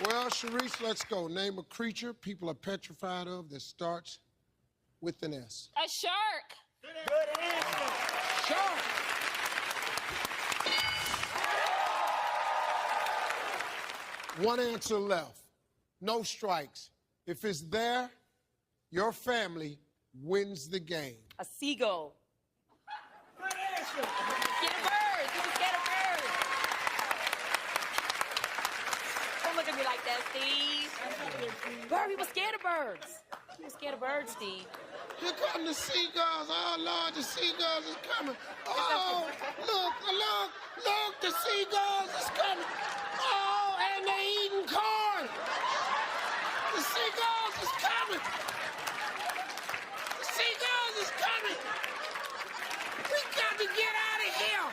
Well, Sharice, let's go. Name a creature people are petrified of that starts with an S. A shark. Good answer. Shark. One answer left. No strikes. If it's there, your family wins the game. A seagull. Good answer. Scared of birds. He was scared of birds. Don't look at me like that, Steve. Harvey was scared of birds. He was scared of birds, Steve. Here come the seagulls. Oh, Lord, the seagulls is coming. Oh, look, the seagulls is coming. Oh, and they're eating corn. The seagulls is coming. The seagulls is coming. We got to get out of here.